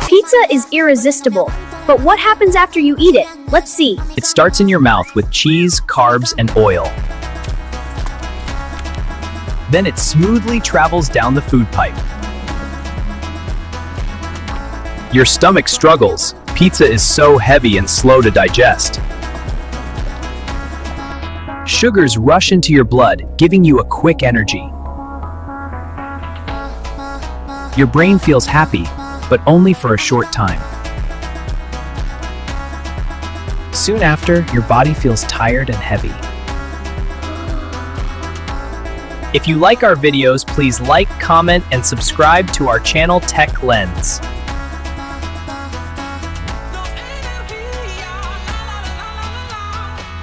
Pizza is irresistible, but what happens after you eat it? Let's see. It starts in your mouth with cheese, carbs, and oil. Then it smoothly travels down the food pipe. Your stomach struggles. Pizza is so heavy and slow to digest. Sugars rush into your blood, giving you a quick energy. Your brain feels happy, but only for a short time. Soon after, your body feels tired and heavy. If you like our videos, please like, comment, and subscribe to our channel Tech Lens.